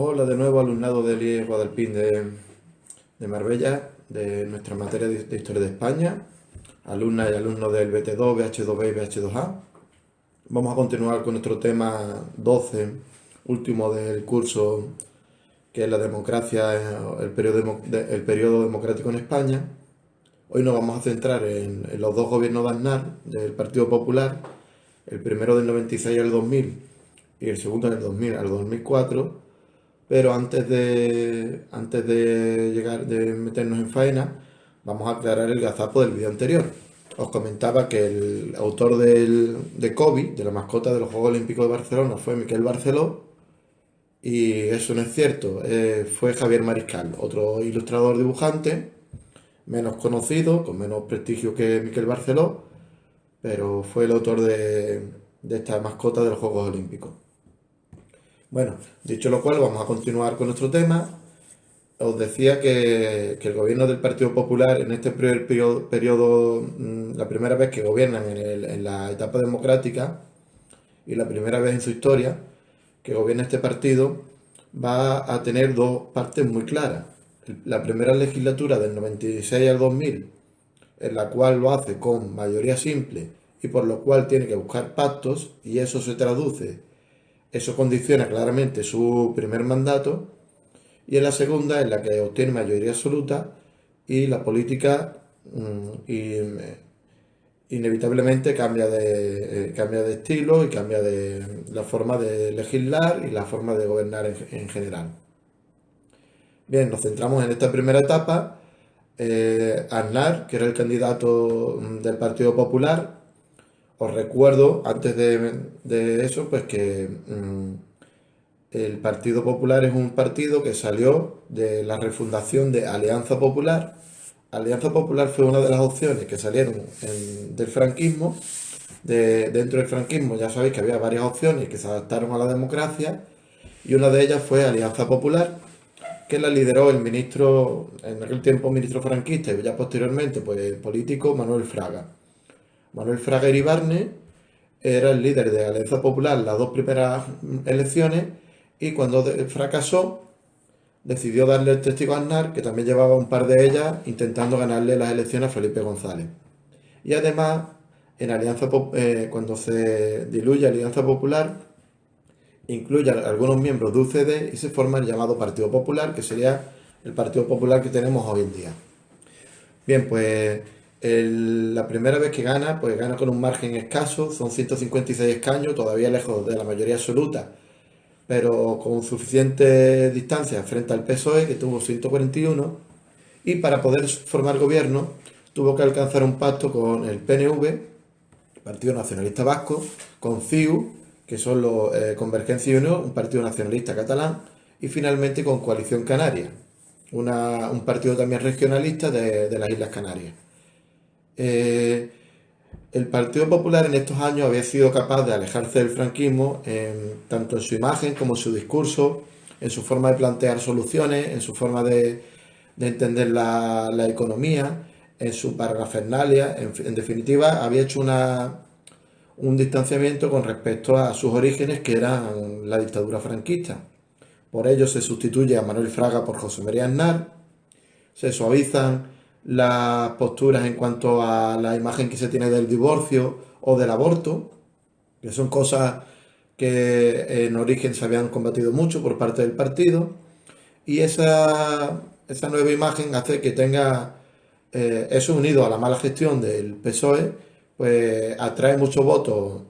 Hola de nuevo, alumnado del IE Guadalpín de Marbella, de nuestra materia de Historia de España, alumnas y alumnos del BT2, BH2B y BH2A. Vamos a continuar con nuestro tema 12, último del curso, que es la democracia, el periodo democrático en España. Hoy nos vamos a centrar en los dos gobiernos de Aznar, del Partido Popular, el primero del 96 al 2000 y el segundo del 2000 al 2004. Pero antes de llegar, de meternos en faena, vamos a aclarar el gazapo del vídeo anterior. Os comentaba que el autor de Kobe, de la mascota de los Juegos Olímpicos de Barcelona, fue Miquel Barceló, y eso no es cierto. Fue Javier Mariscal, otro ilustrador dibujante, menos conocido, con menos prestigio que Miquel Barceló, pero fue el autor de esta mascota de los Juegos Olímpicos. Bueno, dicho lo cual, vamos a continuar con nuestro tema. Os decía que el gobierno del Partido Popular en este primer periodo, la primera vez que gobiernan en la etapa democrática y la primera vez en su historia que gobierna este partido, va a tener dos partes muy claras. La primera legislatura del 96 al 2000, en la cual lo hace con mayoría simple y por lo cual tiene que buscar pactos, y eso condiciona claramente su primer mandato. Y en la segunda, en la que obtiene mayoría absoluta y la política inevitablemente cambia de estilo y cambia de la forma de legislar y la forma de gobernar en general. Bien, nos centramos en esta primera etapa. Aznar, que era el candidato del Partido Popular. Os recuerdo, antes de eso, pues que el Partido Popular es un partido que salió de la refundación de Alianza Popular. Alianza Popular fue una de las opciones que salieron del franquismo. Dentro del franquismo ya sabéis que había varias opciones que se adaptaron a la democracia, y una de ellas fue Alianza Popular, que la lideró el ministro, en aquel tiempo ministro franquista y ya posteriormente pues político, Manuel Fraga. Manuel Fraga Iribarne era el líder de Alianza Popular las dos primeras elecciones, y cuando fracasó decidió darle el testigo a Aznar, que también llevaba un par de ellas, intentando ganarle las elecciones a Felipe González. Y además, cuando se diluye Alianza Popular, incluye a algunos miembros de UCD y se forma el llamado Partido Popular, que sería el Partido Popular que tenemos hoy en día. Bien, pues la primera vez que gana, pues gana con un margen escaso, son 156 escaños, todavía lejos de la mayoría absoluta, pero con suficiente distancia frente al PSOE, que tuvo 141, y para poder formar gobierno tuvo que alcanzar un pacto con el PNV, Partido Nacionalista Vasco, con CiU, que son los Convergencia y Unió, un partido nacionalista catalán, y finalmente con Coalición Canaria, un partido también regionalista de las Islas Canarias. El Partido Popular en estos años había sido capaz de alejarse del franquismo, tanto en su imagen como en su discurso, en su forma de plantear soluciones, en su forma de entender la economía, en su parafernalia. En definitiva, había hecho un distanciamiento con respecto a sus orígenes, que eran la dictadura franquista. Por ello se sustituye a Manuel Fraga por José María Aznar, se suavizan las posturas en cuanto a la imagen que se tiene del divorcio o del aborto, que son cosas que en origen se habían combatido mucho por parte del partido, y esa nueva imagen hace que tenga, eso unido a la mala gestión del PSOE, pues atrae mucho voto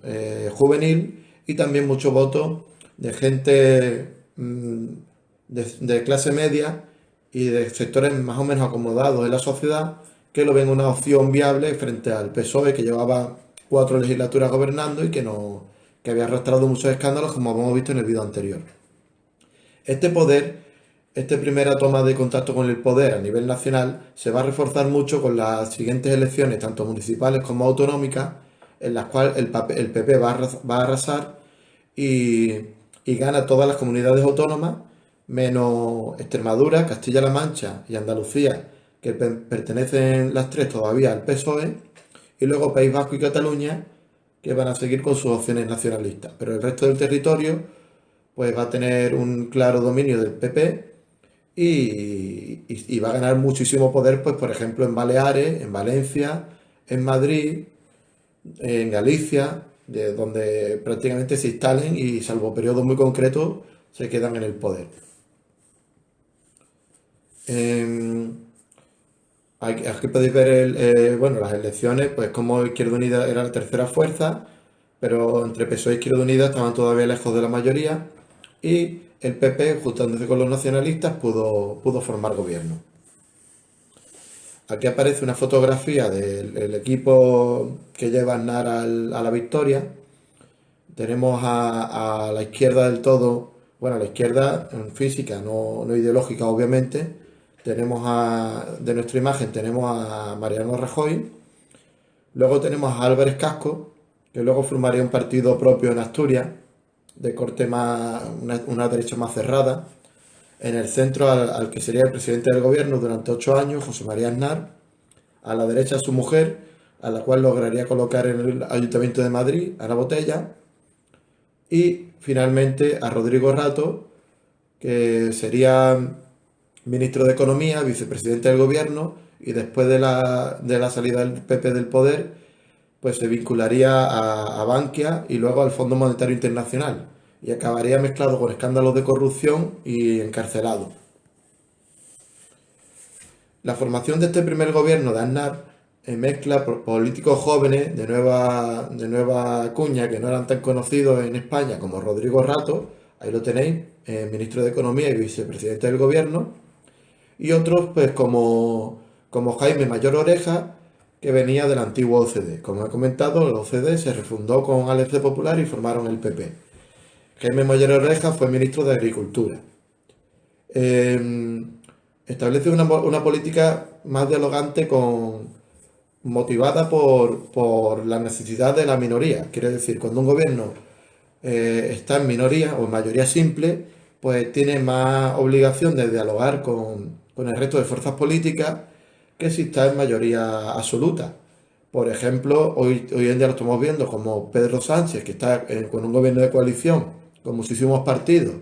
juvenil, y también mucho voto de gente de clase media y de sectores más o menos acomodados en la sociedad, que lo ven una opción viable frente al PSOE, que llevaba 4 legislaturas gobernando y que había arrastrado muchos escándalos, como hemos visto en el vídeo anterior. Este poder, esta primera toma de contacto con el poder a nivel nacional, se va a reforzar mucho con las siguientes elecciones, tanto municipales como autonómicas, en las cuales el PP va a arrasar y gana todas las comunidades autónomas, menos Extremadura, Castilla-La Mancha y Andalucía, que pertenecen las tres todavía al PSOE, y luego País Vasco y Cataluña, que van a seguir con sus opciones nacionalistas. Pero el resto del territorio pues va a tener un claro dominio del PP y va a ganar muchísimo poder, pues por ejemplo en Baleares, en Valencia, en Madrid, en Galicia, de donde prácticamente se instalen y salvo periodos muy concretos se quedan en el poder. Em, Aquí podéis ver bueno, las elecciones, pues como Izquierda Unida era la tercera fuerza, pero entre PSOE y Izquierda Unida estaban todavía lejos de la mayoría y el PP, juntándose con los nacionalistas, pudo formar gobierno. Aquí aparece una fotografía del equipo que lleva Aznar a la victoria. Tenemos a la izquierda del todo, bueno, a la izquierda en física, no ideológica, obviamente. De nuestra imagen tenemos a Mariano Rajoy. Luego tenemos a Álvarez Casco, que luego formaría un partido propio en Asturias, de corte más, una derecha más cerrada. En el centro al que sería el presidente del gobierno durante 8 años, José María Aznar. A la derecha su mujer, a la cual lograría colocar en el Ayuntamiento de Madrid, Ana Botella. Y finalmente a Rodrigo Rato, que sería ministro de Economía, vicepresidente del gobierno, y después de la salida del PP del poder, pues se vincularía a Bankia y luego al Fondo Monetario Internacional, y acabaría mezclado con escándalos de corrupción y encarcelado. La formación de este primer gobierno de Aznar mezcla políticos jóvenes de nueva cuña que no eran tan conocidos en España como Rodrigo Rato, ahí lo tenéis, ministro de Economía y vicepresidente del gobierno, y otros pues como Jaime Mayor Oreja, que venía del antiguo OCDE. Como he comentado, el OCDE se refundó con Alianza Popular y formaron el PP. Jaime Mayor Oreja fue ministro de Agricultura. Eh, Establece una política más dialogante motivada por la necesidad de la minoría. Quiere decir, cuando un gobierno está en minoría o en mayoría simple, pues tiene más obligación de dialogar con el resto de fuerzas políticas que si está en mayoría absoluta. Por ejemplo, hoy en día lo estamos viendo como Pedro Sánchez, que está con un gobierno de coalición, con muchísimos partidos,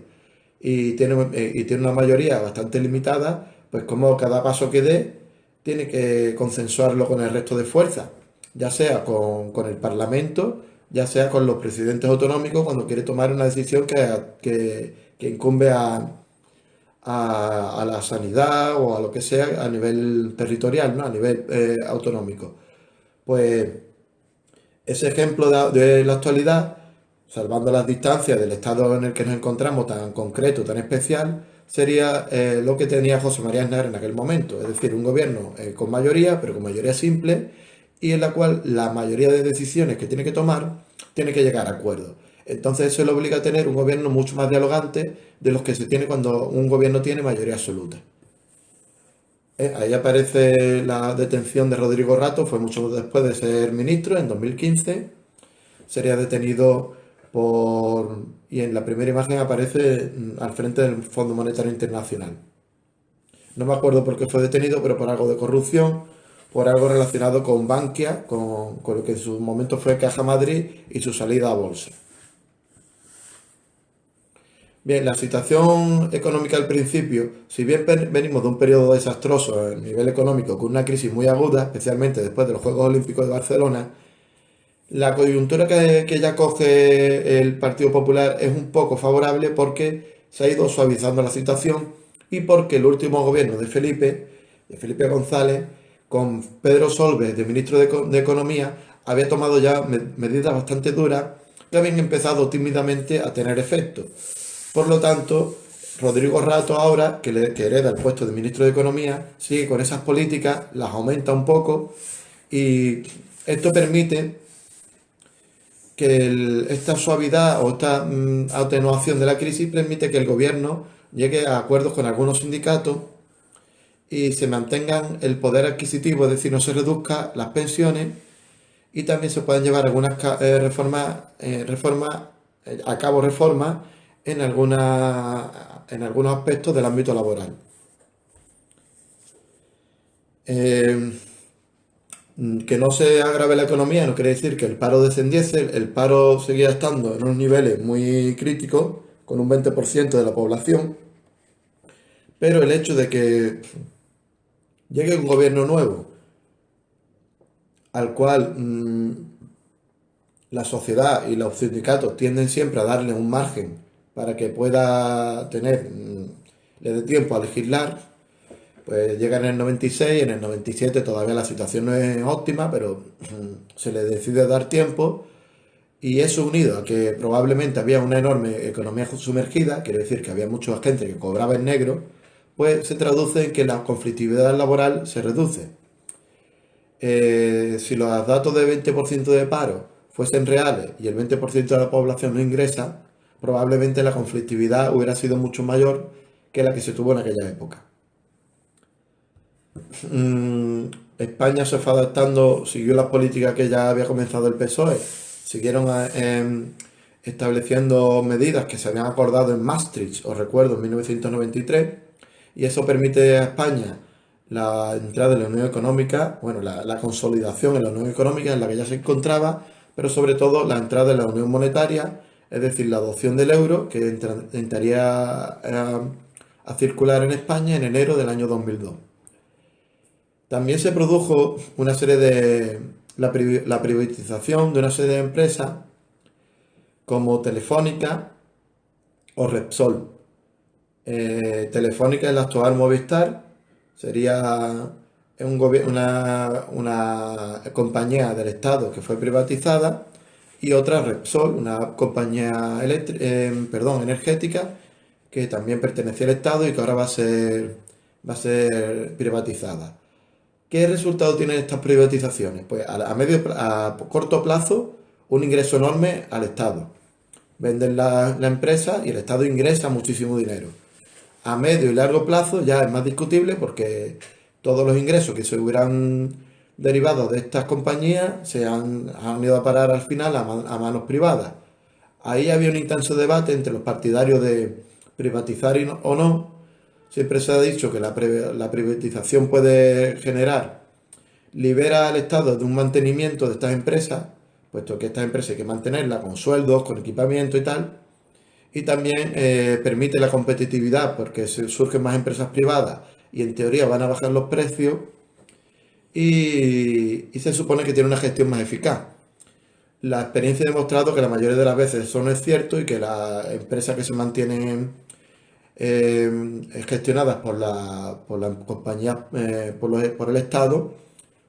y tiene una mayoría bastante limitada, pues como cada paso que dé, tiene que consensuarlo con el resto de fuerzas, ya sea con el Parlamento, ya sea con los presidentes autonómicos cuando quiere tomar una decisión que incumbe a la sanidad o a lo que sea a nivel territorial, ¿no? A nivel autonómico. Pues ese ejemplo de la actualidad, salvando las distancias del estado en el que nos encontramos tan concreto, tan especial, sería lo que tenía José María Aznar en aquel momento, es decir, un gobierno con mayoría, pero con mayoría simple, y en la cual la mayoría de decisiones que tiene que tomar tiene que llegar a acuerdos. Entonces eso le obliga a tener un gobierno mucho más dialogante de los que se tiene cuando un gobierno tiene mayoría absoluta. Ahí aparece la detención de Rodrigo Rato, fue mucho después de ser ministro, en 2015. Sería detenido por... Y en la primera imagen aparece al frente del Fondo Monetario Internacional. No me acuerdo por qué fue detenido, pero por algo de corrupción, por algo relacionado con Bankia, con lo que en su momento fue Caja Madrid y su salida a bolsa. Bien, la situación económica al principio, si bien venimos de un periodo desastroso a nivel económico, con una crisis muy aguda, especialmente después de los Juegos Olímpicos de Barcelona, la coyuntura que ya coge el Partido Popular es un poco favorable porque se ha ido suavizando la situación y porque el último gobierno de Felipe González, con Pedro Solbes de ministro de Economía, había tomado ya medidas bastante duras que habían empezado tímidamente a tener efecto. Por lo tanto, Rodrigo Rato ahora, que hereda el puesto de ministro de Economía, sigue con esas políticas, las aumenta un poco y esto permite que esta suavidad o esta atenuación de la crisis permite que el gobierno llegue a acuerdos con algunos sindicatos y se mantengan el poder adquisitivo, es decir, no se reduzcan las pensiones y también se puedan llevar algunas a cabo reformas en algunos aspectos del ámbito laboral. Eh, que no se agrave la economía no quiere decir que el paro descendiese, el paro seguía estando en unos niveles muy críticos, con un 20% de la población, pero el hecho de que llegue un gobierno nuevo al cual la sociedad y los sindicatos tienden siempre a darle un margen para que pueda tener, le dé tiempo a legislar, pues llega en el 96, en el 97 todavía la situación no es óptima, pero se le decide dar tiempo y eso unido a que probablemente había una enorme economía sumergida, quiere decir que había mucha gente que cobraba en negro, pues se traduce en que la conflictividad laboral se reduce. Si los datos de 20% de paro fuesen reales y el 20% de la población no ingresa, probablemente la conflictividad hubiera sido mucho mayor que la que se tuvo en aquella época. Mm, España se fue adaptando, siguió las políticas que ya había comenzado el PSOE, siguieron estableciendo medidas que se habían acordado en Maastricht, os recuerdo, en 1993, y eso permite a España la entrada en la Unión Económica, bueno, la consolidación en la Unión Económica en la que ya se encontraba, pero sobre todo la entrada en la Unión Monetaria, es decir, la adopción del euro, que entraría a circular en España en enero del año 2002. También se produjo una serie de la privatización de una serie de empresas como Telefónica o Repsol. Telefónica es la actual Movistar, sería una compañía del Estado que fue privatizada y otra Repsol, una compañía energética que también pertenecía al Estado y que ahora va a ser privatizada. ¿Qué resultado tienen estas privatizaciones? Pues a corto plazo, un ingreso enorme al Estado. Venden la empresa y el Estado ingresa muchísimo dinero. A medio y largo plazo ya es más discutible porque todos los ingresos que se hubieran derivado de estas compañías han ido a parar al final a manos privadas. Ahí había un intenso debate entre los partidarios de privatizar o no. Siempre se ha dicho que la privatización puede libera al Estado de un mantenimiento de estas empresas, puesto que estas empresas hay que mantenerlas con sueldos, con equipamiento y tal, y también permite la competitividad porque surgen más empresas privadas y en teoría van a bajar los precios y se supone que tiene una gestión más eficaz. La experiencia ha demostrado que la mayoría de las veces eso no es cierto y que las empresas que se mantienen gestionadas por la compañía, por el Estado,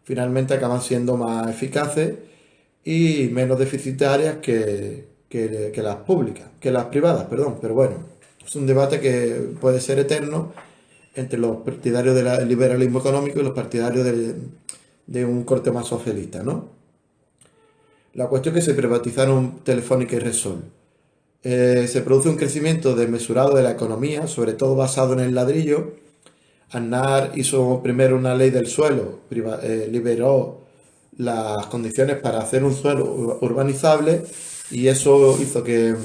finalmente acaban siendo más eficaces y menos deficitarias que las públicas, que las privadas, perdón. Pero bueno, es un debate que puede ser eterno entre los partidarios del liberalismo económico y los partidarios de un corte más socialista, ¿no? La cuestión es que se privatizaron Telefónica y Repsol. Se produce un crecimiento desmesurado de la economía, sobre todo basado en el ladrillo. Aznar hizo primero una ley del suelo, liberó las condiciones para hacer un suelo urbanizable y eso hizo que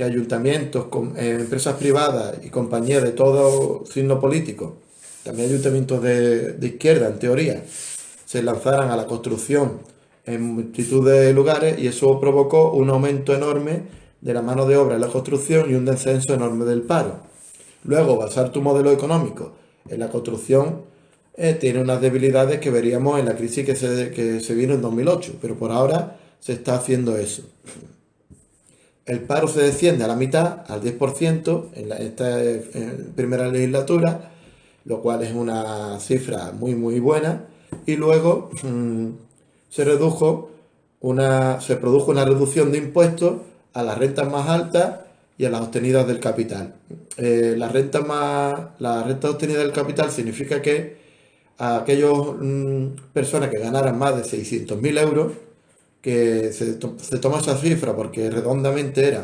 ayuntamientos, empresas privadas y compañías de todo signo político, también ayuntamientos de izquierda en teoría, se lanzaran a la construcción en multitud de lugares y eso provocó un aumento enorme de la mano de obra en la construcción y un descenso enorme del paro. Luego, basar tu modelo económico en la construcción tiene unas debilidades que veríamos en la crisis que se vino en 2008, pero por ahora se está haciendo eso. El paro se desciende a la mitad, al 10%, en esta primera legislatura, lo cual es una cifra muy, muy buena, y luego se produjo una reducción de impuestos a las rentas más altas y a las obtenidas del capital. La renta obtenida del capital significa que a aquellas personas que ganaran más de 600.000 euros, que se toma esa cifra porque redondamente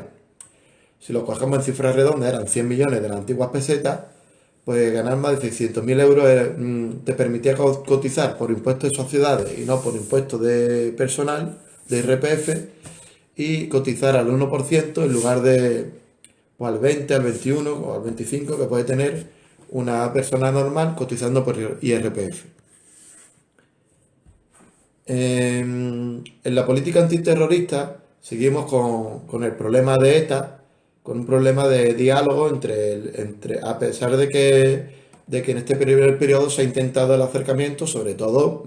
si lo cogemos en cifras redondas, eran 100 millones de las antiguas pesetas, pues ganar más de 600.000 euros te permitía cotizar por impuestos de sociedades y no por impuestos de personal, de IRPF, y cotizar al 1% en lugar de pues, al 20, al 21 o al 25 que puede tener una persona normal cotizando por IRPF. En la política antiterrorista seguimos con el problema de ETA, con un problema de diálogo a pesar de que en este primer periodo se ha intentado el acercamiento, sobre todo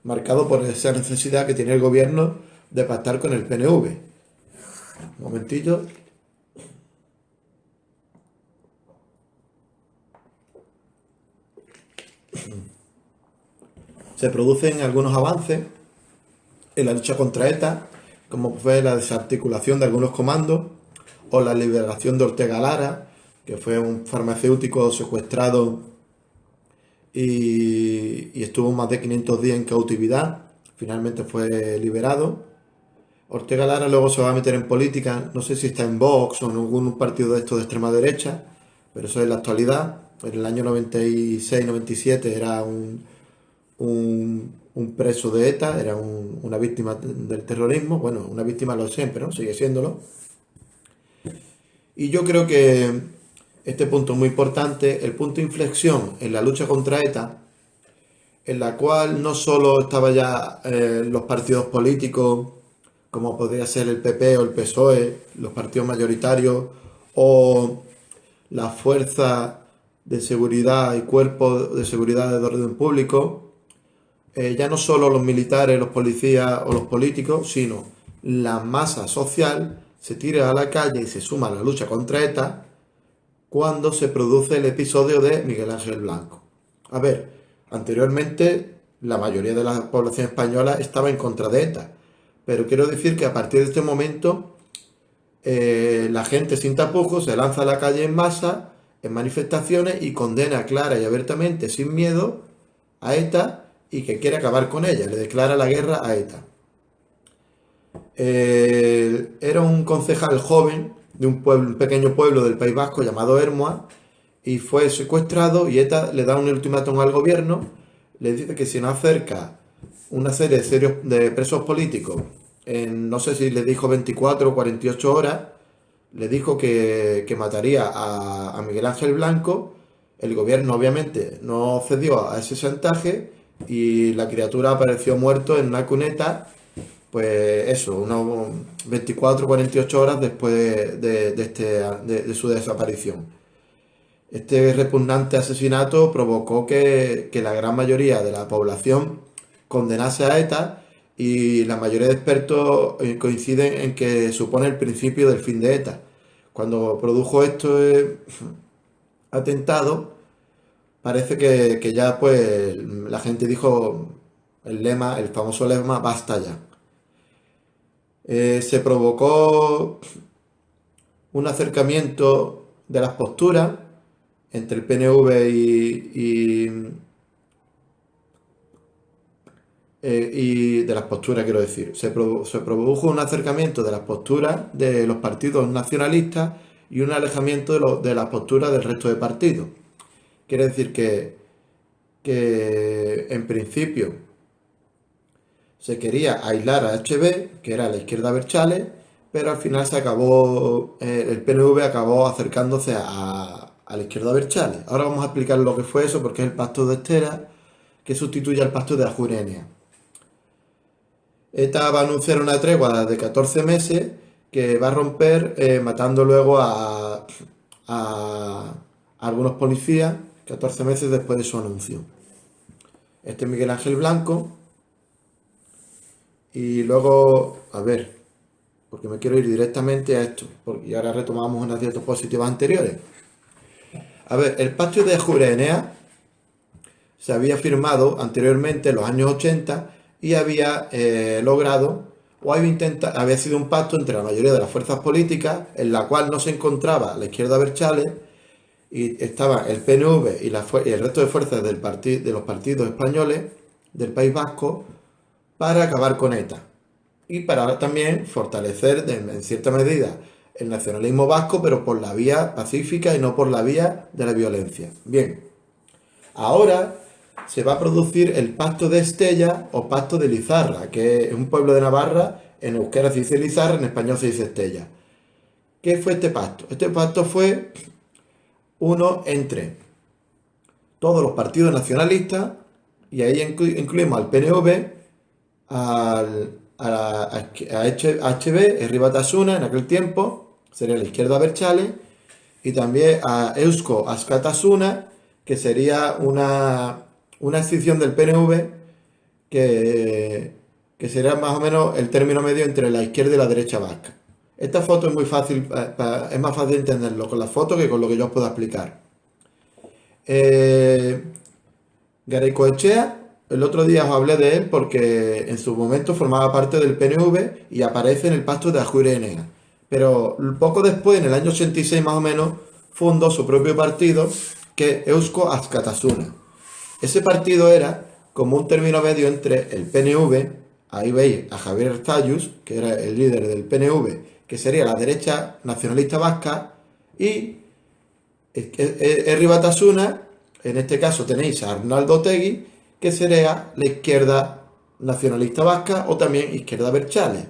marcado por esa necesidad que tiene el gobierno de pactar con el PNV. Un momentillo. Se producen algunos avances en la lucha contra ETA, como fue la desarticulación de algunos comandos o la liberación de Ortega Lara, que fue un farmacéutico secuestrado y estuvo más de 500 días en cautividad. Finalmente fue liberado. Ortega Lara luego se va a meter en política, no sé si está en Vox o en algún partido de estos de extrema derecha, pero eso es la actualidad. En el año 96-97 era un preso de ETA, era una víctima del terrorismo, bueno, una víctima lo es siempre, ¿no? Sigue siéndolo. Y yo creo que este punto es muy importante, el punto de inflexión en la lucha contra ETA, en la cual no solo estaban ya los partidos políticos, como podría ser el PP o el PSOE, los partidos mayoritarios, o las fuerzas de seguridad y cuerpos de seguridad de orden público, ya no solo los militares, los policías o los políticos, sino la masa social se tira a la calle y se suma a la lucha contra ETA cuando se produce el episodio de Miguel Ángel Blanco. A ver, anteriormente la mayoría de la población española estaba en contra de ETA, pero quiero decir que a partir de este momento la gente sin tapujos se lanza a la calle en masa, en manifestaciones y condena clara y abiertamente, sin miedo, a ETA y que quiere acabar con ella, le declara la guerra a ETA. Era un concejal joven de un pequeño pueblo del País Vasco llamado Hermoa y fue secuestrado y ETA le da un ultimátum al gobierno, le dice que si no acerca una serie de presos políticos en, no sé si le dijo 24 o 48 horas, le dijo que mataría a Miguel Ángel Blanco. El gobierno obviamente no cedió a ese chantaje y la criatura apareció muerto en una cuneta, pues eso, unos 24 o 48 horas después de su desaparición. Este repugnante asesinato provocó que la gran mayoría de la población condenase a ETA y la mayoría de expertos coinciden en que supone el principio del fin de ETA. Cuando produjo este atentado, parece que ya pues la gente dijo el famoso lema, basta ya. Se provocó un acercamiento de las posturas entre el PNV y de las posturas, quiero decir. Se produjo un acercamiento de las posturas de los partidos nacionalistas y un alejamiento de las posturas del resto de partidos. Quiere decir que en principio se quería aislar a HB, que era la izquierda Abertzale, pero al final el PNV acabó acercándose a la izquierda Abertzale. Ahora vamos a explicar lo que fue eso, porque es el pacto de Estera, que sustituye al pacto de Ajuria. ETA va a anunciar una tregua de 14 meses que va a romper matando luego a algunos policías 14 meses después de su anuncio. Este es Miguel Ángel Blanco. Y luego, a ver, porque me quiero ir directamente a esto, porque ahora retomamos unas diapositivas anteriores. A ver, el pacto de Ajuria se había firmado anteriormente en los años 80 y había logrado, o había sido un pacto entre la mayoría de las fuerzas políticas, en la cual no se encontraba la izquierda Abertzale y estaba el PNV y el resto de fuerzas de los partidos españoles del País Vasco para acabar con ETA y para también fortalecer en cierta medida el nacionalismo vasco, pero por la vía pacífica y no por la vía de la violencia. Bien, ahora se va a producir el pacto de Estella o pacto de Lizarra, que es un pueblo de Navarra, en euskera se dice Lizarra, en español se dice Estella. ¿Qué fue este pacto? Este pacto fue uno entre todos los partidos nacionalistas, y ahí incluimos al PNV, a HB, Herri Batasuna en aquel tiempo, sería la izquierda abertzale, y también a Eusko Askatasuna, que sería una escisión del PNV que sería más o menos el término medio entre la izquierda y la derecha vasca. Esta foto es muy fácil, es más fácil entenderlo con la foto que con lo que yo os puedo explicar. Garaikoetxea, el otro día os hablé de él porque en su momento formaba parte del PNV y aparece en el pacto de Ajuria Enea. Pero poco después, en el año 86 más o menos, fundó su propio partido, que es Eusko Askatasuna. Ese partido era como un término medio entre el PNV, ahí veis a Javier Arzalluz, que era el líder del PNV, que sería la derecha nacionalista vasca, y Herri Batasuna, en este caso tenéis a Arnaldo Otegi, que sería la izquierda nacionalista vasca o también izquierda abertzale.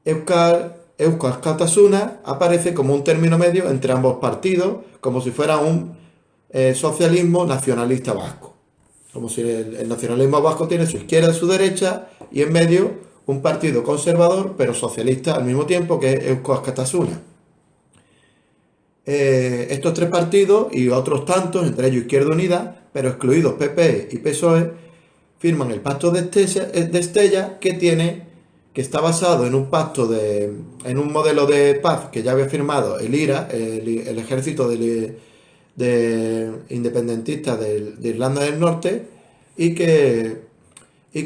Eusko Alkartasuna aparece como un término medio entre ambos partidos, como si fuera un socialismo nacionalista vasco. Como si el nacionalismo vasco tiene su izquierda y su derecha, y en medio un partido conservador pero socialista al mismo tiempo, que es Eusko Alkartasuna. Estos tres partidos y otros tantos, entre ellos Izquierda Unida, pero excluidos PP y PSOE, firman el pacto de Estella, que está basado en un en un modelo de paz que ya había firmado el IRA, el ejército de independentista de Irlanda del Norte, y que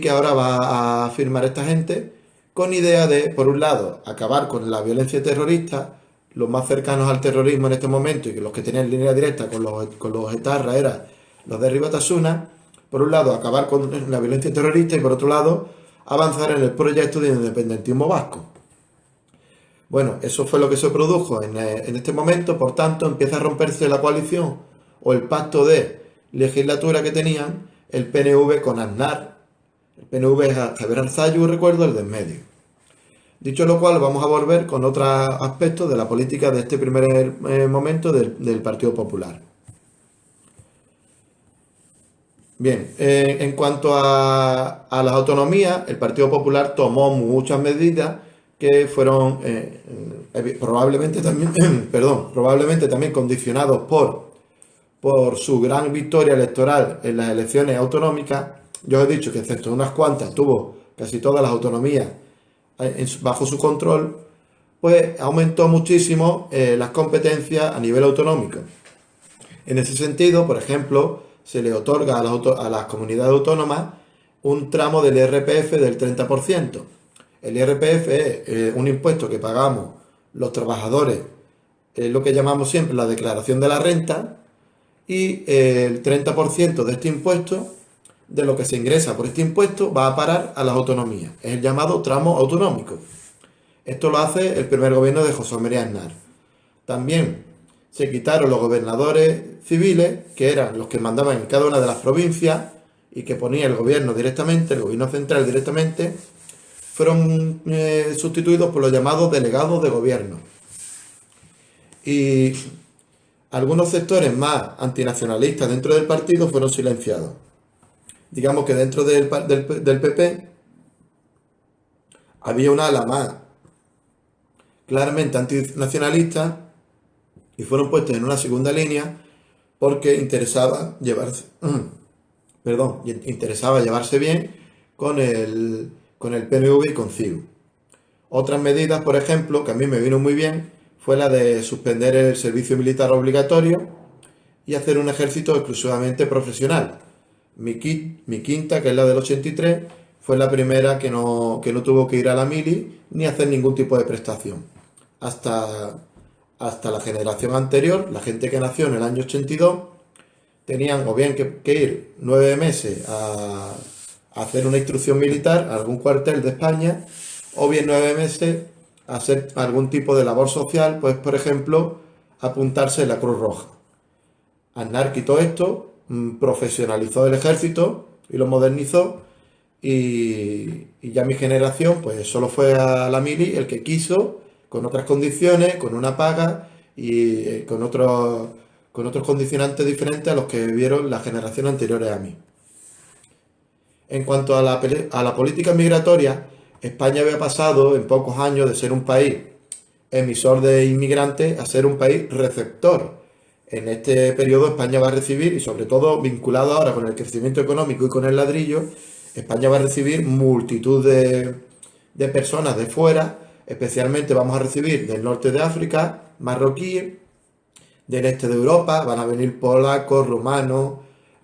ahora va a firmar esta gente con idea de, por un lado, acabar con la violencia terrorista. Los más cercanos al terrorismo en este momento y que los que tenían línea directa con los etarras eran los de Herri Batasuna. Por un lado, acabar con la violencia terrorista, y por otro lado, avanzar en el proyecto de independentismo vasco. Bueno, eso fue lo que se produjo en este momento. Por tanto, empieza a romperse la coalición o el pacto de legislatura que tenían el PNV con Aznar. El PNV es Javier Arzalluz, recuerdo, el de en medio. Dicho lo cual, vamos a volver con otros aspectos de la política de este primer momento del Partido Popular. Bien, en cuanto a las autonomías, el Partido Popular tomó muchas medidas que fueron probablemente también, probablemente también condicionados por su gran victoria electoral en las elecciones autonómicas. Yo he dicho que excepto unas cuantas tuvo casi todas las autonomías bajo su control, pues aumentó muchísimo las competencias a nivel autonómico. En ese sentido, por ejemplo, se le otorga a las comunidades autónomas un tramo del IRPF del 30%. El IRPF es un impuesto que pagamos los trabajadores, lo que llamamos siempre la declaración de la renta, y el 30% de este impuesto, de lo que se ingresa por este impuesto, va a parar a las autonomías. Es el llamado tramo autonómico. Esto lo hace el primer gobierno de José María Aznar. También se quitaron los gobernadores civiles, que eran los que mandaban en cada una de las provincias y que ponía el gobierno directamente, el gobierno central directamente. Fueron sustituidos por los llamados delegados de gobierno. Y algunos sectores más antinacionalistas dentro del partido fueron silenciados. Digamos que dentro del PP había una ala más claramente antinacionalista y fueron puestos en una segunda línea porque interesaba llevarse bien con el PNV y con CiU. Otras medidas, por ejemplo, que a mí me vino muy bien, fue la de suspender el servicio militar obligatorio y hacer un ejército exclusivamente profesional. Mi quinta, que es la del 83, fue la primera que no tuvo que ir a la mili ni hacer ningún tipo de prestación. Hasta la generación anterior, la gente que nació en el año 82, tenían o bien que ir 9 meses a hacer una instrucción militar a algún cuartel de España, o bien 9 meses a hacer algún tipo de labor social, pues por ejemplo, apuntarse en la Cruz Roja. Aznar quitó esto, profesionalizó el ejército y lo modernizó, y ya mi generación pues solo fue a la mili el que quiso, con otras condiciones, con una paga y con otros condicionantes diferentes a los que vivieron las generaciones anteriores a mí. En cuanto a la política migratoria, España había pasado en pocos años de ser un país emisor de inmigrantes a ser un país receptor. En este periodo España va a recibir, y sobre todo vinculado ahora con el crecimiento económico y con el ladrillo, España va a recibir multitud de personas de fuera, especialmente vamos a recibir del norte de África, marroquíes, del este de Europa, van a venir polacos, rumanos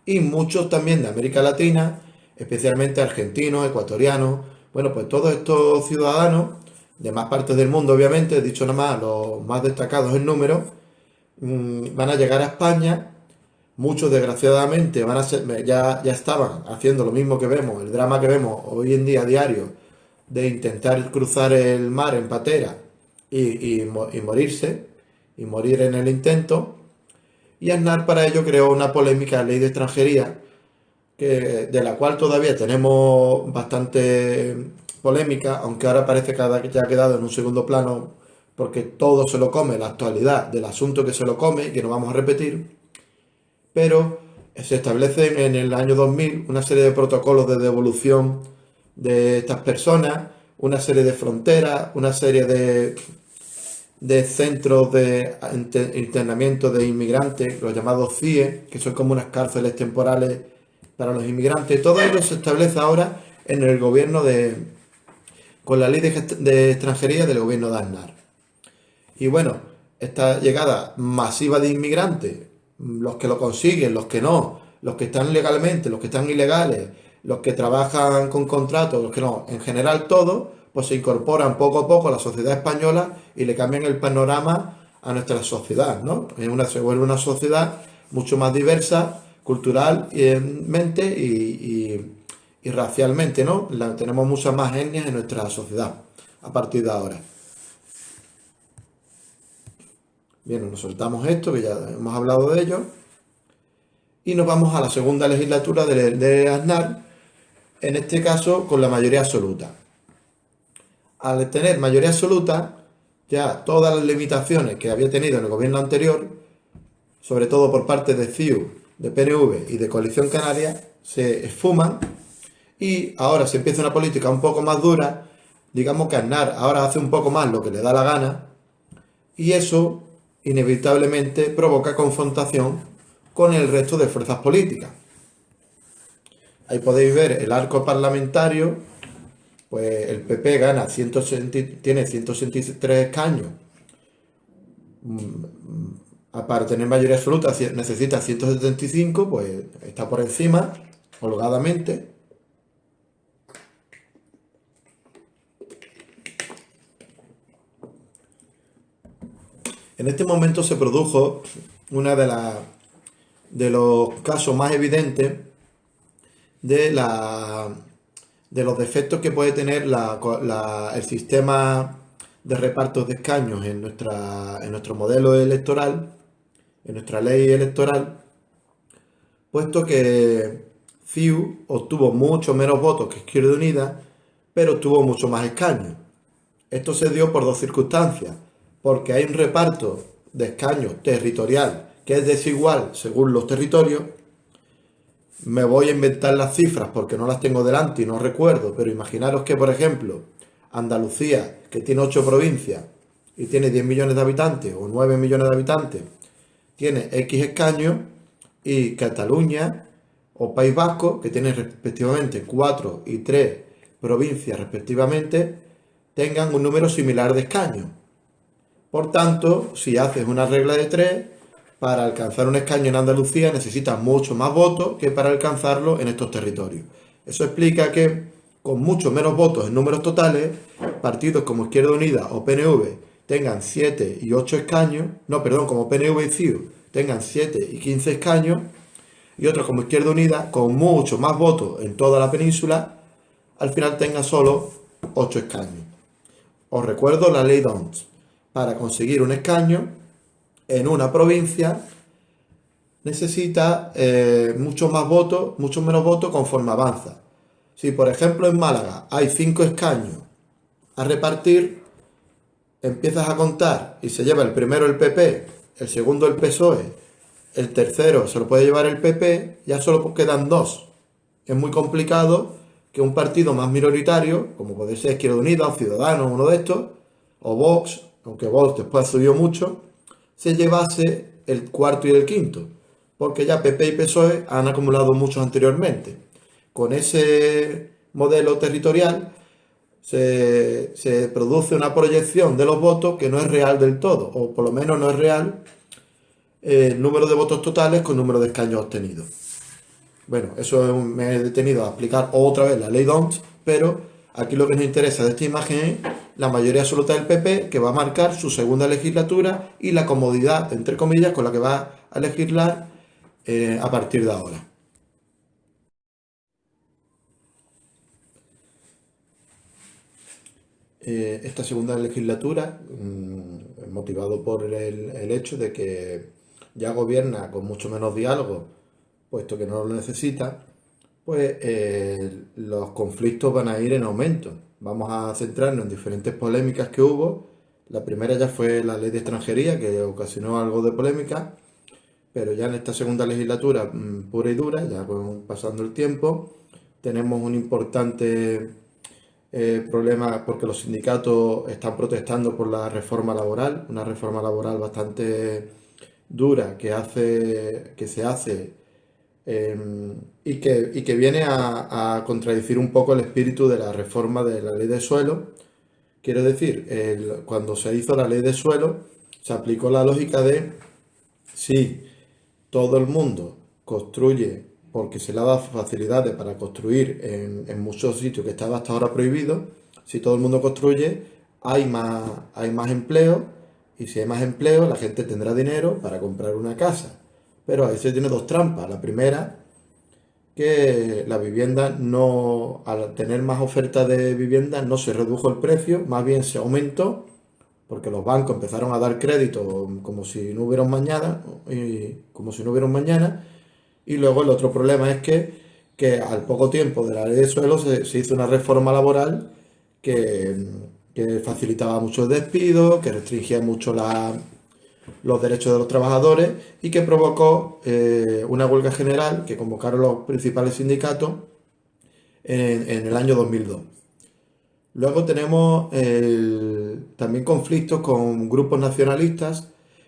y muchos también de América Latina, especialmente argentinos, ecuatorianos. Bueno, pues todos estos ciudadanos de más partes del mundo, obviamente, dicho nada más, los más destacados en número, van a llegar a España. Muchos desgraciadamente van a ser, ya estaban haciendo lo mismo que vemos, el drama que vemos hoy en día a diario, de intentar cruzar el mar en patera y morirse, y morir en el intento. Y Aznar para ello creó una polémica ley de extranjería, de la cual todavía tenemos bastante polémica, aunque ahora parece que ya ha quedado en un segundo plano, porque todo se lo come, la actualidad del asunto que se lo come, y que no vamos a repetir. Pero se establecen en el año 2000 una serie de protocolos de devolución de estas personas, una serie de fronteras, una serie de centros de internamiento de inmigrantes, los llamados CIE, que son como unas cárceles temporales para los inmigrantes. Todo ello se establece ahora en el gobierno con la ley de extranjería del gobierno de Aznar. Y bueno, esta llegada masiva de inmigrantes, los que lo consiguen, los que no, los que están legalmente, los que están ilegales, los que trabajan con contratos, los que no, en general todos, pues se incorporan poco a poco a la sociedad española y le cambian el panorama a nuestra sociedad, ¿no? Se vuelve una sociedad mucho más diversa, culturalmente y racialmente, ¿no? Tenemos muchas más etnias en nuestra sociedad a partir de ahora. Bien, nos soltamos esto, que ya hemos hablado de ello, y nos vamos a la segunda legislatura de Aznar, en este caso con la mayoría absoluta. Al tener mayoría absoluta, ya todas las limitaciones que había tenido en el gobierno anterior, sobre todo por parte de CiU, de PNV y de Coalición Canaria, se esfuman y ahora se empieza una política un poco más dura. Digamos que Aznar ahora hace un poco más lo que le da la gana, y eso inevitablemente provoca confrontación con el resto de fuerzas políticas. Ahí podéis ver el arco parlamentario. Pues el PP tiene 163 escaños. Para tener mayoría absoluta necesita 175, pues está por encima, holgadamente. En este momento se produjo una de los casos más evidentes de los defectos que puede tener el sistema de repartos de escaños en nuestro modelo electoral, en nuestra ley electoral, puesto que CiU obtuvo mucho menos votos que Izquierda Unida, pero obtuvo mucho más escaños. Esto se dio por dos circunstancias, porque hay un reparto de escaños territorial que es desigual según los territorios. Me voy a inventar las cifras porque no las tengo delante y no recuerdo, pero imaginaros que, por ejemplo, Andalucía, que tiene 8 provincias y tiene 10 millones de habitantes o 9 millones de habitantes, tiene X escaños, y Cataluña o País Vasco, que tienen respectivamente 4 y 3 provincias respectivamente, tengan un número similar de escaños. Por tanto, si haces una regla de 3, para alcanzar un escaño en Andalucía necesitas mucho más votos que para alcanzarlo en estos territorios. Eso explica que con mucho menos votos en números totales, partidos como Izquierda Unida o PNV tengan 7 y 8 escaños, no, perdón, como PNV y CiU tengan 7 y 15 escaños, y otros como Izquierda Unida, con mucho más votos en toda la península, al final tengan solo 8 escaños. Os recuerdo la ley d'Hondt. Para conseguir un escaño en una provincia necesita muchos menos votos conforme avanza. Si por ejemplo en Málaga hay 5 escaños a repartir, empiezas a contar y se lleva el primero el PP, el segundo el PSOE, el tercero se lo puede llevar el PP, ya solo quedan 2. Es muy complicado que un partido más minoritario, como puede ser Izquierda Unida o Ciudadanos, uno de estos, o Vox, aunque Vox después subió mucho, se llevase el cuarto y el quinto, porque ya PP y PSOE han acumulado muchos anteriormente. Con ese modelo territorial se produce una proyección de los votos que no es real del todo, o por lo menos no es real el número de votos totales con número de escaños obtenidos. Bueno, me he detenido a explicar otra vez la ley d'Hondt, pero aquí lo que nos interesa de esta imagen es la mayoría absoluta del PP, que va a marcar su segunda legislatura y la comodidad, entre comillas, con la que va a legislar a partir de ahora. Esta segunda legislatura, motivado por el hecho de que ya gobierna con mucho menos diálogo, puesto que no lo necesita, pues los conflictos van a ir en aumento. Vamos a centrarnos en diferentes polémicas que hubo. La primera ya fue la ley de extranjería, que ocasionó algo de polémica, pero ya en esta segunda legislatura pura y dura, ya pasando el tiempo, tenemos un importante problema porque los sindicatos están protestando por la reforma laboral, una reforma laboral bastante dura que se hace y que viene a contradecir un poco el espíritu de la reforma de la ley de suelo. Quiero decir, cuando se hizo la ley de suelo, se aplicó la lógica de si todo el mundo construye porque se le ha dado facilidades para construir en muchos sitios que estaba hasta ahora prohibido, si todo el mundo construye, hay más empleo y si hay más empleo, la gente tendrá dinero para comprar una casa. Pero ahí se tiene dos trampas. La primera, que la vivienda no, al tener más oferta de vivienda, no se redujo el precio, más bien se aumentó, porque los bancos empezaron a dar crédito como si no hubiera un mañana, y luego el otro problema es que al poco tiempo de la ley de suelo se hizo una reforma laboral que, que facilitaba mucho el despido, que restringía mucho los derechos de los trabajadores y que provocó una huelga general que convocaron los principales sindicatos en el año 2002. Luego tenemos también conflictos con grupos nacionalistas.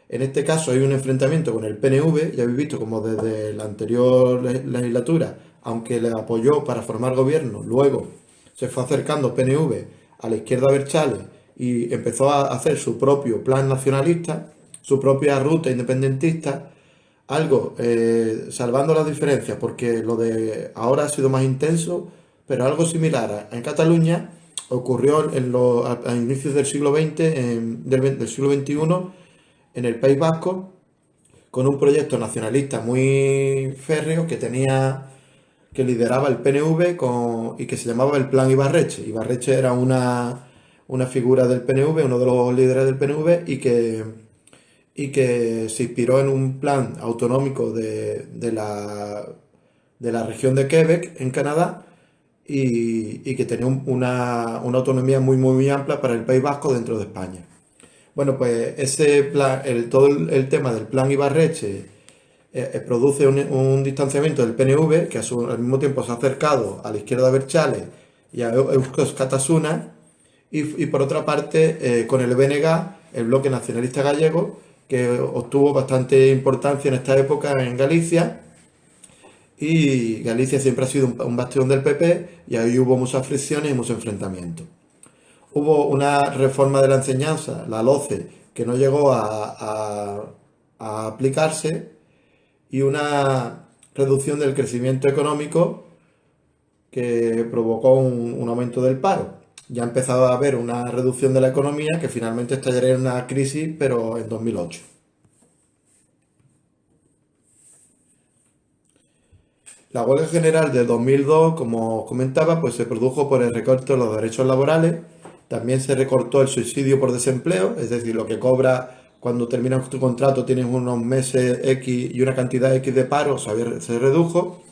En este caso hay un enfrentamiento con el PNV, ya habéis visto como desde la anterior legislatura, aunque le apoyó para formar gobierno, luego se fue acercando PNV a la izquierda Berchales y empezó a hacer su propio plan nacionalista, su propia ruta independentista, algo salvando las diferencias, porque lo de ahora ha sido más intenso, pero algo similar en Cataluña ocurrió a inicios del siglo XX, del siglo XXI, en el País Vasco, con un proyecto nacionalista muy férreo que lideraba el PNV y que se llamaba el Plan Ibarretxe. Ibarretxe era una figura del PNV, uno de los líderes del PNV, y que se inspiró en un plan autonómico de la región de Quebec, en Canadá, y que tenía una autonomía muy amplia para el País Vasco dentro de España. Bueno, pues ese plan, todo el tema del plan Ibarretxe produce un distanciamiento del PNV, que al mismo tiempo se ha acercado a la izquierda Berchales y a Euskos Catasuna, y por otra parte con el BNG, el Bloque Nacionalista Gallego, que obtuvo bastante importancia en esta época en Galicia, y Galicia siempre ha sido un bastión del PP, y ahí hubo muchas fricciones y muchos enfrentamientos. Hubo una reforma de la enseñanza, la LOCE, que no llegó a aplicarse, y una reducción del crecimiento económico que provocó un aumento del paro. Ya ha empezado a haber una reducción de la economía que finalmente estallaría en una crisis, pero en 2008. La huelga general de 2002, como os comentaba, pues se produjo por el recorte de los derechos laborales. También se recortó el subsidio por desempleo, es decir, lo que cobra cuando terminas tu contrato, tienes unos meses X y una cantidad X de paro, se redujo.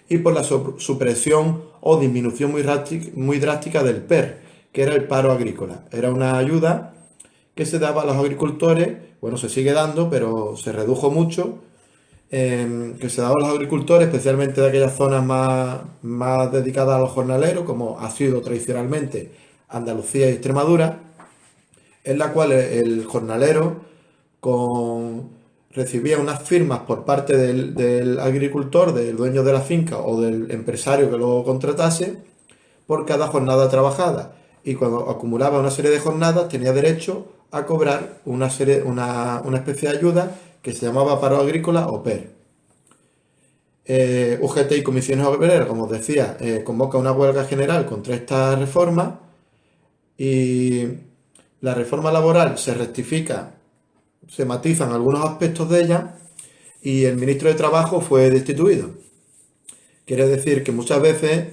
Y por la supresión o disminución muy drástica del PER, que era el paro agrícola. Era una ayuda que se daba a los agricultores, bueno, se sigue dando, pero se redujo mucho, que se daba a los agricultores, especialmente de aquellas zonas más dedicadas a los jornaleros, como ha sido tradicionalmente Andalucía y Extremadura, en la cual el jornalero recibía unas firmas por parte del agricultor, del dueño de la finca o del empresario que lo contratase por cada jornada trabajada. Y cuando acumulaba una serie de jornadas tenía derecho a cobrar una especie de ayuda que se llamaba paro agrícola o PER. UGT y Comisiones Obreras, como os decía, convoca una huelga general contra esta reforma y la reforma laboral se rectifica, se matizan algunos aspectos de ella y el ministro de Trabajo fue destituido. Quiere decir que muchas veces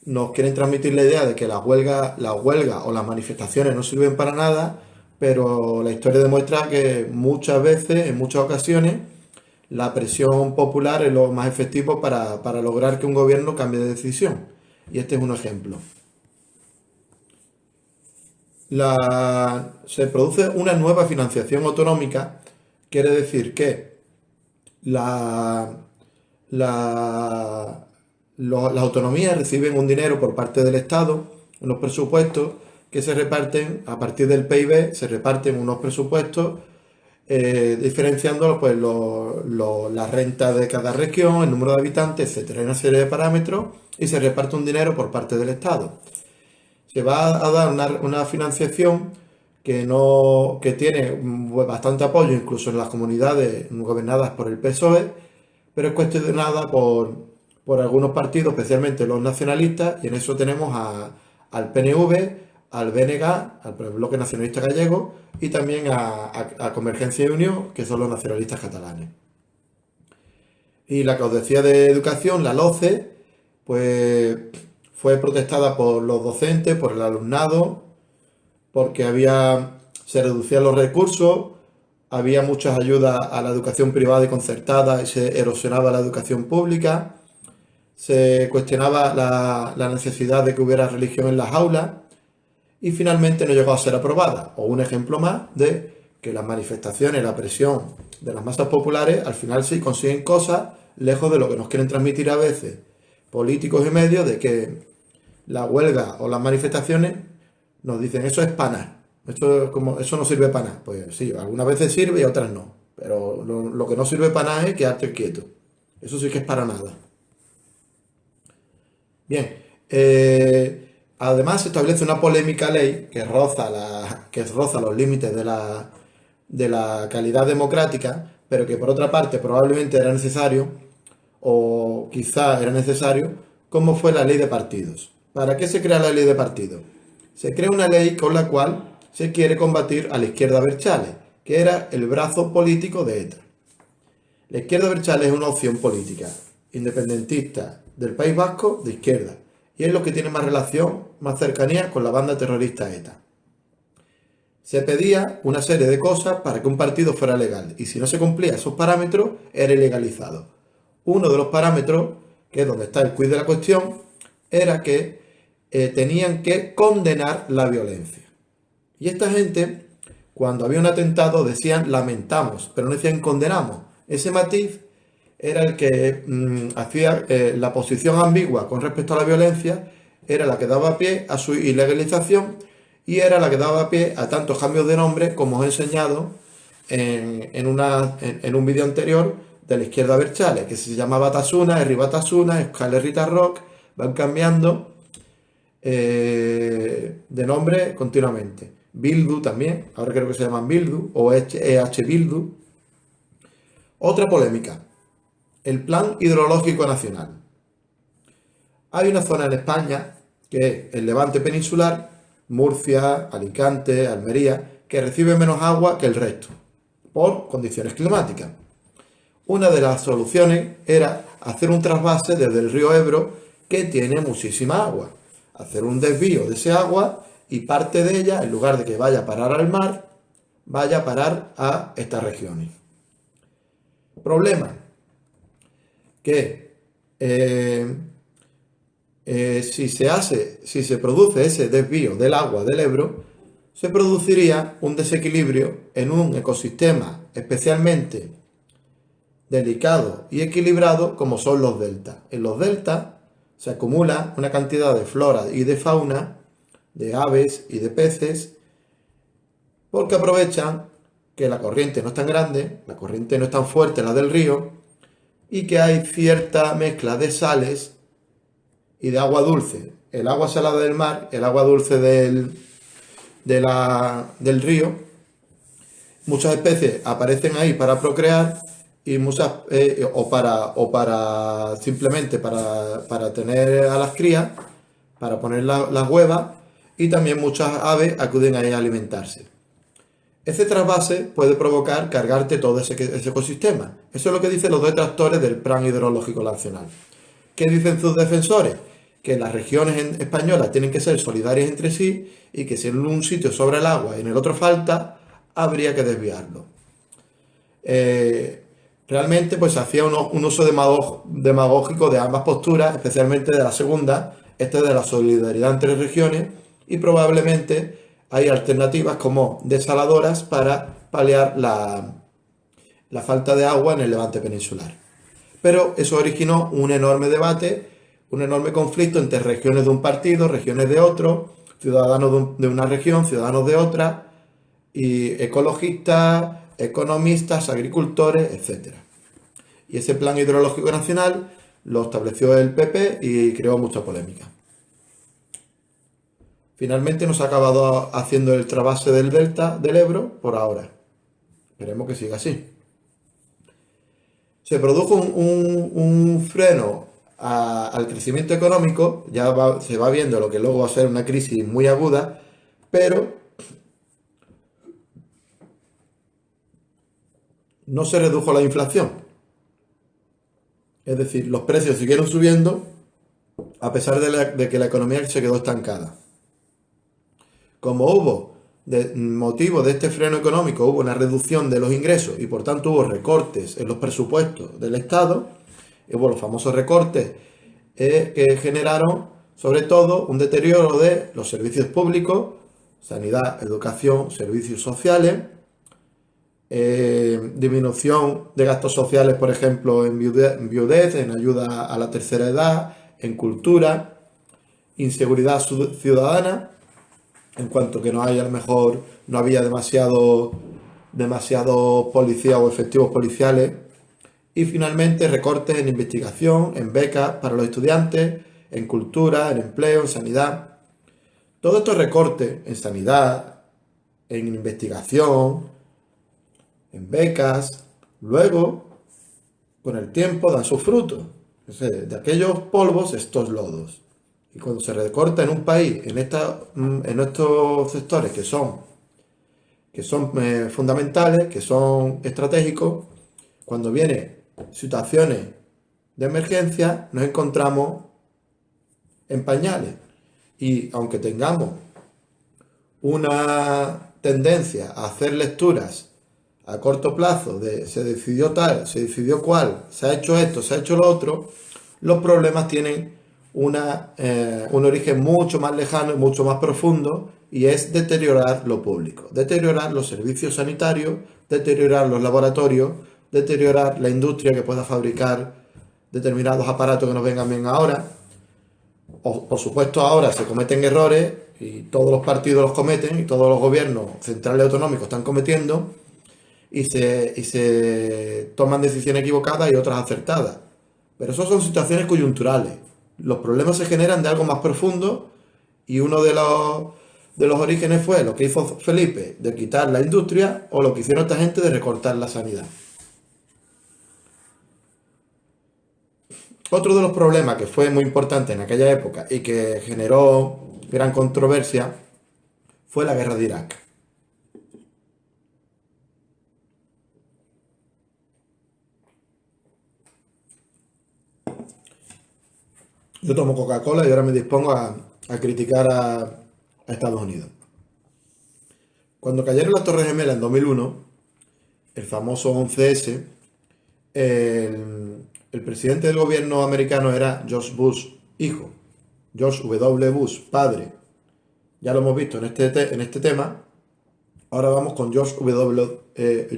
nos quieren transmitir la idea de que la huelga o las manifestaciones no sirven para nada, pero la historia demuestra que muchas veces, en muchas ocasiones, la presión popular es lo más efectivo para lograr que un gobierno cambie de decisión. Y este es un ejemplo. Se produce una nueva financiación autonómica, quiere decir que las autonomías reciben un dinero por parte del Estado, unos presupuestos que se reparten a partir del PIB, se reparten unos presupuestos diferenciando pues, la renta de cada región, el número de habitantes, etcétera. Hay una serie de parámetros y se reparte un dinero por parte del Estado. Se va a dar una financiación que tiene bastante apoyo incluso en las comunidades gobernadas por el PSOE, pero es cuestionada por algunos partidos, especialmente los nacionalistas, y en eso tenemos al PNV, al BNG, al Bloque Nacionalista Gallego, y también a Convergencia y Unión, que son los nacionalistas catalanes. Y la que os decía de educación, la LOCE, pues fue protestada por los docentes, por el alumnado, porque se reducían los recursos, había muchas ayudas a la educación privada y concertada y se erosionaba la educación pública, se cuestionaba la necesidad de que hubiera religión en las aulas y finalmente no llegó a ser aprobada. O un ejemplo más de que las manifestaciones, la presión de las masas populares al final sí consiguen cosas lejos de lo que nos quieren transmitir a veces políticos y medios, de que la huelga o las manifestaciones nos dicen eso es pana, eso no sirve para nada. Pues sí, algunas veces sirve y otras no, pero lo que no sirve para nada es quedarte quieto. Eso sí que es para nada. Bien, además se establece una polémica ley que roza los límites de la calidad democrática, pero que por otra parte probablemente era necesario, o quizá era necesario, como fue la ley de partidos. ¿Para qué se crea la ley de partidos? Se crea una ley con la cual se quiere combatir a la izquierda Berchale, que era el brazo político de ETA. La izquierda Berchale es una opción política independentista del País Vasco de izquierda y es lo que tiene más relación, más cercanía con la banda terrorista ETA. Se pedía una serie de cosas para que un partido fuera legal y si no se cumplía esos parámetros era ilegalizado. Uno de los parámetros, que es donde está el quid de la cuestión, era que tenían que condenar la violencia. Y esta gente, cuando había un atentado, decían lamentamos, pero no decían condenamos. Ese matiz era el que hacía la posición ambigua con respecto a la violencia, era la que daba pie a su ilegalización y era la que daba pie a tantos cambios de nombre como os he enseñado en un vídeo anterior de la izquierda Berchale, que se llamaba Batasuna, Herri Batasuna, Euskal Herritar Rock, van cambiando de nombre continuamente. Bildu también, ahora creo que se llaman Bildu o EH Bildu. Otra polémica, el Plan Hidrológico Nacional. Hay una zona en España, que es el Levante Peninsular, Murcia, Alicante, Almería, que recibe menos agua que el resto, por condiciones climáticas. Una de las soluciones era hacer un trasvase desde el río Ebro, que tiene muchísima agua. Hacer un desvío de ese agua y parte de ella, en lugar de que vaya a parar al mar, vaya a parar a estas regiones. Problema, que si se produce ese desvío del agua del Ebro, se produciría un desequilibrio en un ecosistema especialmente delicado y equilibrado como son los deltas. En los deltas se acumula una cantidad de flora y de fauna, de aves y de peces, porque aprovechan que la corriente no es tan grande, la corriente no es tan fuerte, la del río, y que hay cierta mezcla de sales y de agua dulce. El agua salada del mar, el agua dulce del río. Muchas especies aparecen ahí para procrear y muchas o para simplemente para tener a las crías, para poner las huevas, y también muchas aves acuden ahí a alimentarse. Ese trasvase puede provocar cargarte todo ese ecosistema. Eso es lo que dicen los detractores del Plan Hidrológico Nacional. ¿Qué dicen sus defensores? Que las regiones españolas tienen que ser solidarias entre sí y que si en un sitio sobra el agua y en el otro falta, habría que desviarlo. Realmente pues se hacía un uso demagógico de ambas posturas, especialmente de la segunda, de la solidaridad entre regiones, y probablemente hay alternativas como desaladoras para paliar la falta de agua en el Levante peninsular. Pero eso originó un enorme debate, un enorme conflicto entre regiones de un partido, regiones de otro, ciudadanos de una región, ciudadanos de otra, y ecologistas, economistas, agricultores, etc. Y ese plan hidrológico nacional lo estableció el PP y creó mucha polémica. Finalmente nos ha acabado haciendo el trasvase del delta del Ebro por ahora. Esperemos que siga así. Se produjo un freno al crecimiento económico, se va viendo lo que luego va a ser una crisis muy aguda, pero no se redujo la inflación. Es decir, los precios siguieron subiendo a pesar de que la economía se quedó estancada. Como hubo motivo de este freno económico, hubo una reducción de los ingresos y por tanto hubo recortes en los presupuestos del Estado, hubo los famosos recortes que generaron sobre todo un deterioro de los servicios públicos, sanidad, educación, servicios sociales, disminución de gastos sociales, por ejemplo, en viudez, en ayuda a la tercera edad, en cultura, inseguridad ciudadana, en cuanto que no había demasiado policías o efectivos policiales, y finalmente recortes en investigación, en becas para los estudiantes, en cultura, en empleo, en sanidad. Todos estos recortes en sanidad, en investigación, en becas, luego, con el tiempo, dan sus frutos. De aquellos polvos, estos lodos. Y cuando se recorta en un país, en estos sectores que son fundamentales, que son estratégicos, cuando vienen situaciones de emergencia, nos encontramos en pañales. Y aunque tengamos una tendencia a hacer lecturas a corto plazo de se decidió tal, se decidió cual, se ha hecho esto, se ha hecho lo otro, los problemas tienen un origen mucho más lejano y mucho más profundo, y es deteriorar lo público, deteriorar los servicios sanitarios, deteriorar los laboratorios, deteriorar la industria que pueda fabricar determinados aparatos que nos vengan bien ahora. Por supuesto, ahora se cometen errores y todos los partidos los cometen y todos los gobiernos centrales autonómicos están cometiendo, y se toman decisiones equivocadas y otras acertadas. Pero eso son situaciones coyunturales. Los problemas se generan de algo más profundo, y uno de los orígenes fue lo que hizo Felipe de quitar la industria, o lo que hicieron esta gente de recortar la sanidad. Otro de los problemas que fue muy importante en aquella época y que generó gran controversia fue la guerra de Irak. Yo tomo Coca-Cola y ahora me dispongo a criticar a Estados Unidos. Cuando cayeron las Torres Gemelas en 2001, el famoso 11S, el presidente del gobierno americano era George Bush, hijo. George W. Bush, padre. Ya lo hemos visto en este tema. Ahora vamos con George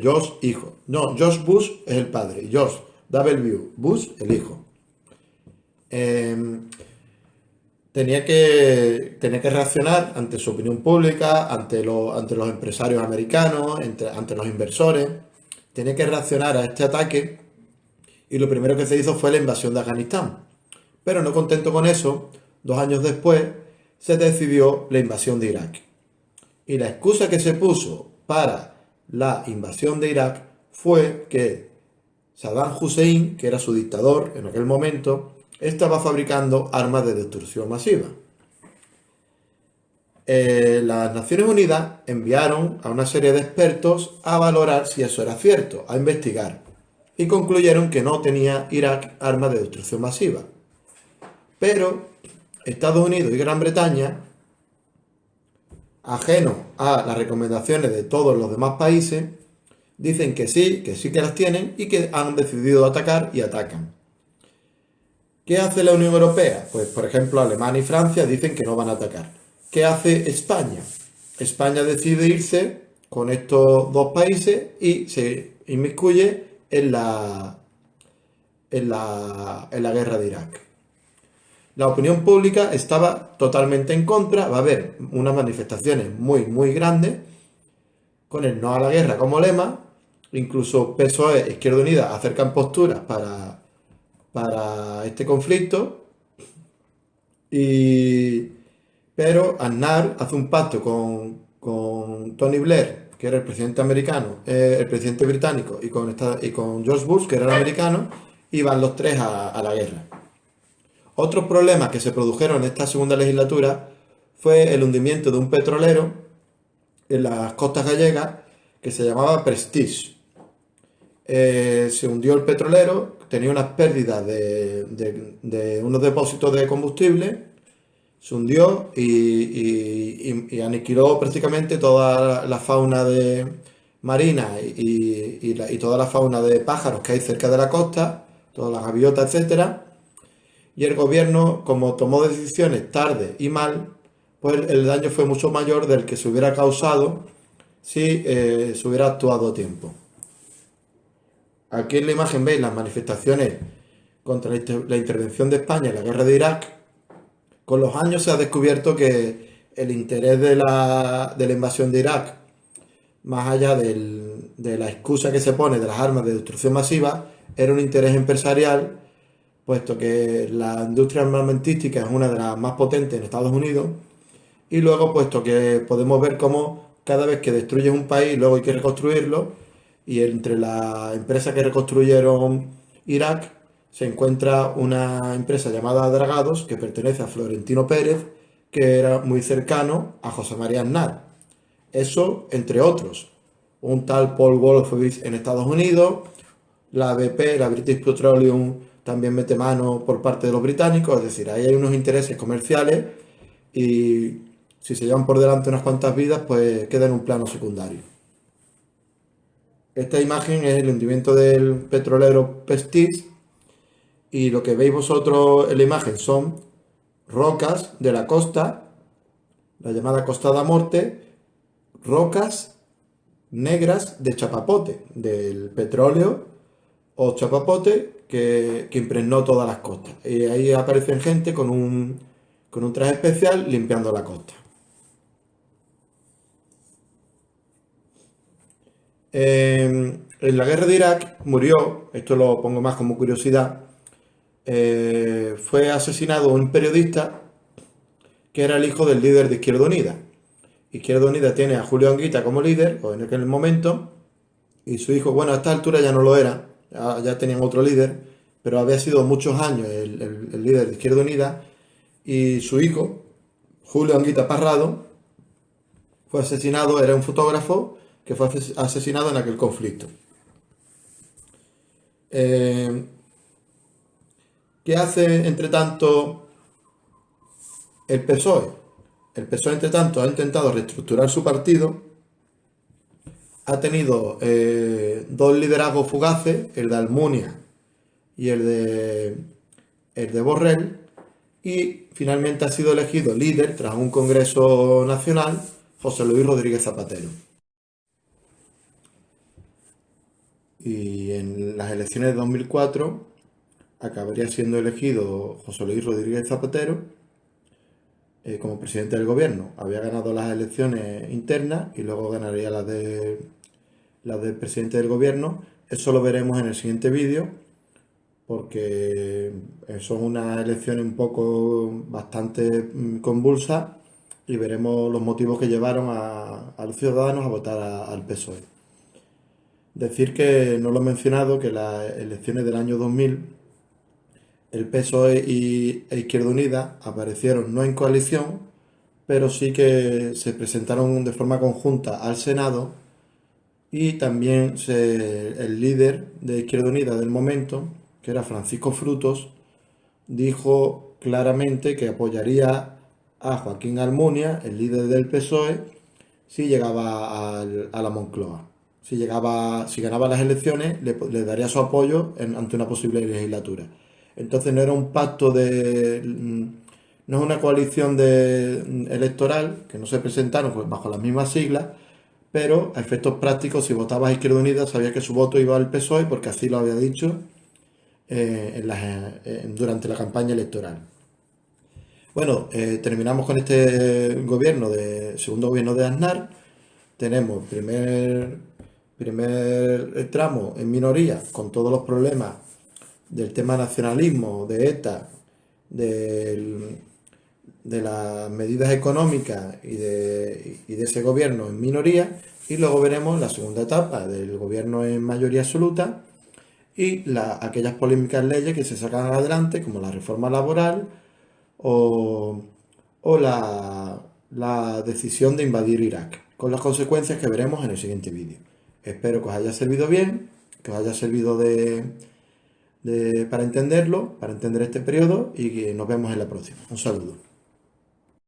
George, hijo. No, George Bush es el padre y George W. Bush, el hijo. tenía que reaccionar ante su opinión pública, ante los empresarios americanos, ante los inversores. Tenía que reaccionar a este ataque y lo primero que se hizo fue la invasión de Afganistán. Pero no contento con eso, 2 años después se decidió la invasión de Irak. Y la excusa que se puso para la invasión de Irak fue que Saddam Hussein, que era su dictador en aquel momento, estaba fabricando armas de destrucción masiva. Las Naciones Unidas enviaron a una serie de expertos a valorar si eso era cierto, a investigar, y concluyeron que no tenía Irak armas de destrucción masiva. Pero Estados Unidos y Gran Bretaña, ajenos a las recomendaciones de todos los demás países, dicen que sí que las tienen y que han decidido atacar y atacan. ¿Qué hace la Unión Europea? Pues, por ejemplo, Alemania y Francia dicen que no van a atacar. ¿Qué hace España? España decide irse con estos dos países y se inmiscuye en la guerra de Irak. La opinión pública estaba totalmente en contra, va a haber unas manifestaciones muy grandes con el no a la guerra como lema, incluso PSOE e Izquierda Unida acercan posturas para este conflicto, pero Aznar hace un pacto con Tony Blair, que era el presidente americano, el presidente británico, y con George Bush, que era el americano, y van los tres a la guerra. Otros problemas que se produjeron en esta segunda legislatura fue el hundimiento de un petrolero en las costas gallegas que se llamaba Prestige. Se hundió el petrolero, tenía unas pérdidas de unos depósitos de combustible, se hundió y aniquiló prácticamente toda la fauna marina y toda la fauna de pájaros que hay cerca de la costa, todas las gaviotas, etcétera. Y el gobierno, como tomó decisiones tarde y mal, pues el daño fue mucho mayor del que se hubiera causado si se hubiera actuado a tiempo. Aquí en la imagen veis las manifestaciones contra la intervención de España en la guerra de Irak. Con los años se ha descubierto que el interés de la invasión de Irak, más allá de la excusa que se pone de las armas de destrucción masiva, era un interés empresarial, puesto que la industria armamentística es una de las más potentes en Estados Unidos, y luego puesto que podemos ver cómo cada vez que destruyes un país luego hay que reconstruirlo, y entre las empresas que reconstruyeron Irak se encuentra una empresa llamada Dragados, que pertenece a Florentino Pérez, que era muy cercano a José María Aznar. Eso, entre otros. Un tal Paul Wolfowitz en Estados Unidos, la BP, la British Petroleum, también mete mano por parte de los británicos, es decir, ahí hay unos intereses comerciales y si se llevan por delante unas cuantas vidas, pues queda en un plano secundario. Esta imagen es el hundimiento del petrolero Prestige y lo que veis vosotros en la imagen son rocas de la costa, la llamada Costa da Morte, rocas negras de chapapote, del petróleo o chapapote que impregnó todas las costas. Y ahí aparecen gente con un traje especial limpiando la costa. En la guerra de Irak murió, esto lo pongo más como curiosidad, fue asesinado un periodista que era el hijo del líder de Izquierda Unida. Izquierda Unida tiene a Julio Anguita como líder, o en aquel momento, y su hijo, bueno, a esta altura ya no lo era, ya tenían otro líder, pero había sido muchos años el líder de Izquierda Unida, y su hijo, Julio Anguita Parrado, fue asesinado, era un fotógrafo que fue asesinado en aquel conflicto. ¿Qué hace, entre tanto, el PSOE? El PSOE, entre tanto, ha intentado reestructurar su partido, ha tenido dos liderazgos fugaces, el de Almunia y el de Borrell, y finalmente ha sido elegido líder tras un congreso nacional José Luis Rodríguez Zapatero. Y en las elecciones de 2004 acabaría siendo elegido José Luis Rodríguez Zapatero como presidente del gobierno, había ganado las elecciones internas y luego ganaría las del presidente del gobierno. Eso lo veremos en el siguiente vídeo, porque son unas elecciones un poco bastante convulsas y veremos los motivos que llevaron a los ciudadanos a votar al PSOE. Decir que no lo he mencionado, que las elecciones del año 2000, el PSOE e Izquierda Unida aparecieron no en coalición, pero sí que se presentaron de forma conjunta al Senado, y también el líder de Izquierda Unida del momento, que era Francisco Frutos, dijo claramente que apoyaría a Joaquín Almunia, el líder del PSOE, si llegaba a la Moncloa. Si ganaba las elecciones, le daría su apoyo ante una posible legislatura. Entonces no era un pacto no es una coalición electoral, que no se presentaron pues, bajo las mismas siglas, pero a efectos prácticos, si votaba a Izquierda Unida, sabía que su voto iba al PSOE porque así lo había dicho durante la campaña electoral. Bueno, terminamos con este segundo gobierno de Aznar. Tenemos primer tramo en minoría, con todos los problemas del tema nacionalismo, de ETA, de las medidas económicas y de ese gobierno en minoría. Y luego veremos la segunda etapa del gobierno en mayoría absoluta y aquellas polémicas leyes que se sacan adelante, como la reforma laboral o, o la decisión de invadir Irak, con las consecuencias que veremos en el siguiente vídeo. Espero que os haya servido bien, que os haya servido para entenderlo, para entender este periodo, y que nos vemos en la próxima. Un saludo.